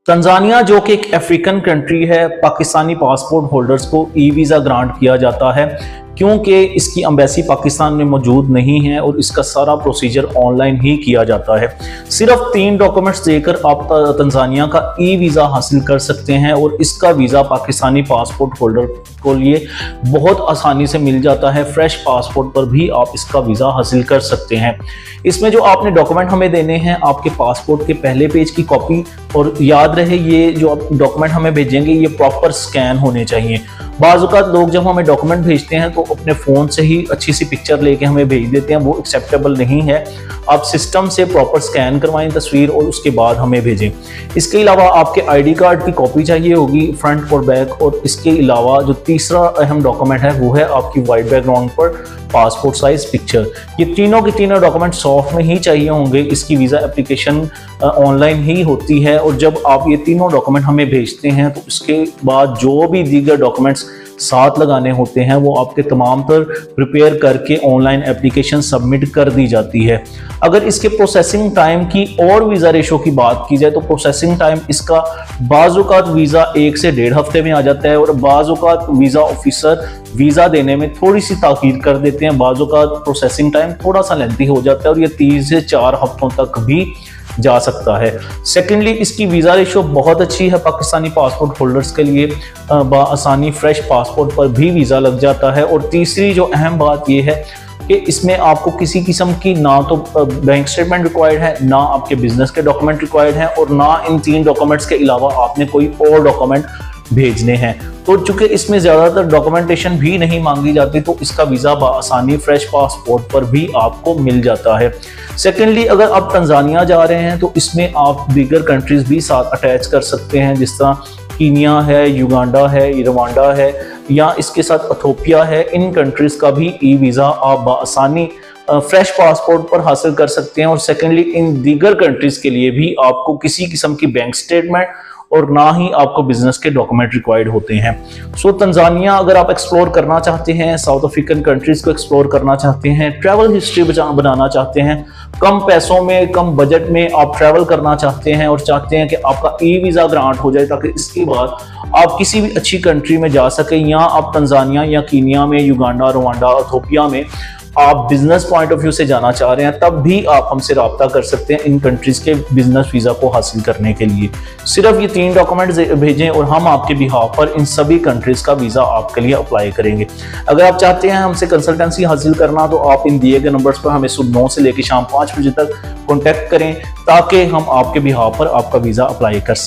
Tanzania जो कि एक अफ्रीकन कंट्री है, पाकिस्तानी पासपोर्ट होल्डर्स को ई वीज़ा ग्रांट किया जाता है क्योंकि इसकी एम्बेसी पाकिस्तान में मौजूद नहीं है और इसका सारा प्रोसीजर ऑनलाइन ही किया जाता है। सिर्फ 3 डॉक्यूमेंट्स देकर आप तंजानिया का ई वीज़ा हासिल कर सकते हैं और इसका वीज़ा पाकिस्तानी पासपोर्ट होल्डर को लिए बहुत आसानी से मिल जाता है। फ्रेश पासपोर्ट पर भी आप इसका वीज़ा हासिल कर सकते हैं। इसमें जो आपने डॉक्यूमेंट हमें देने हैं, आपके पासपोर्ट के पहले पेज की कॉपी, और याद रहे ये जो आप डॉक्यूमेंट हमें भेजेंगे ये प्रॉपर स्कैन होने चाहिए। बाज़ लोग जब हमें डॉक्यूमेंट भेजते हैं तो अपने फ़ोन से ही अच्छी सी पिक्चर लेके हमें भेज देते हैं, वो एक्सेप्टेबल नहीं है। आप सिस्टम से प्रॉपर स्कैन करवाएं तस्वीर और उसके बाद हमें भेजें। इसके अलावा आपके आईडी कार्ड की कॉपी चाहिए होगी, फ्रंट और बैक। और इसके अलावा जो तीसरा अहम डॉक्यूमेंट है वो है आपकी वाइट बैकग्राउंड पर पासपोर्ट साइज पिक्चर। ये तीनों के तीनों डॉक्यूमेंट सॉफ्ट में ही चाहिए होंगे। इसकी वीज़ा एप्लीकेशन ऑनलाइन ही होती है और जब आप ये तीनों डॉक्यूमेंट हमें भेजते हैं तो उसके बाद जो भी दीगर डॉक्यूमेंट्स साथ लगाने होते हैं वो आपके तमाम तर प्रिपेयर करके ऑनलाइन एप्लीकेशन सबमिट कर दी जाती है। अगर इसके प्रोसेसिंग टाइम की और वीज़ा रेशो की बात की जाए तो प्रोसेसिंग टाइम इसका बाज़-औक़ात वीज़ा 1 से 1.5 हफ्ते में आ जाता है और बाज़-औक़ात वीज़ा ऑफिसर वीज़ा देने में थोड़ी सी ताख़ीर कर देते हैं। बाज़-औक़ात प्रोसेसिंग टाइम थोड़ा सा लेंथी हो जाता है और ये 3 से 4 हफ्तों तक भी जा सकता है। सेकेंडली, इसकी वीज़ा रेशो बहुत अच्छी है पाकिस्तानी पासपोर्ट होल्डर्स के लिए, आसानी फ्रेश पासपोर्ट पर भी वीज़ा लग जाता है। और तीसरी जो अहम बात यह है कि इसमें आपको किसी किस्म की ना तो बैंक स्टेटमेंट रिक्वायर्ड है, ना आपके बिजनेस के डॉक्यूमेंट रिक्वायर्ड हैं और ना इन 3 डॉक्यूमेंट्स के अलावा आपने कोई और डॉक्यूमेंट भेजने हैं। तो चूंकि इसमें ज़्यादातर डॉक्यूमेंटेशन भी नहीं मांगी जाती तो इसका वीज़ा आसानी फ्रेश पासपोर्ट पर भी आपको मिल जाता है। सेकेंडली, अगर आप तंजानिया जा रहे हैं तो इसमें आप दीगर कंट्रीज़ भी साथ अटैच कर सकते हैं, जिस तरह कीनिया है, युगांडा है, रवांडा है या इसके साथ इथियोपिया है। इन कंट्रीज़ का भी ई वीज़ा आप आसानी फ्रेश पासपोर्ट पर हासिल कर सकते हैं। और सेकेंडली, इन दीगर कंट्रीज़ के लिए भी आपको किसी किस्म की बैंक स्टेटमेंट और ना ही आपको बिजनेस के डॉक्यूमेंट रिक्वायर्ड होते हैं। सो तंजानिया अगर आप एक्सप्लोर करना चाहते हैं, साउथ अफ्रीकन कंट्रीज़ को एक्सप्लोर करना चाहते हैं, ट्रैवल हिस्ट्री बनाना चाहते हैं, कम पैसों में कम बजट में आप ट्रैवल करना चाहते हैं और चाहते हैं कि आपका ई वीज़ा ग्रांट हो जाए ताकि इसके बाद आप किसी भी अच्छी कंट्री में जा सकें, या आप तंजानिया या कीनिया में, युगांडा, रवांडा, इथियोपिया में आप बिजनेस पॉइंट ऑफ व्यू से जाना चाह रहे हैं, तब भी आप हमसे रब्ता कर सकते हैं इन कंट्रीज़ के बिजनेस वीज़ा को हासिल करने के लिए। सिर्फ ये 3 डॉक्यूमेंट्स भेजें और हम आपके बिहाफ पर इन सभी कंट्रीज़ का वीज़ा आपके लिए अप्लाई करेंगे। अगर आप चाहते हैं हमसे कंसल्टेंसी हासिल करना तो आप इन दिए गए नंबर्स पर हमें सुबह 9 से लेकर शाम 5 बजे तक कॉन्टैक्ट करें ताकि हम आपके बिहाफ पर आपका वीज़ा अप्लाई कर सकें।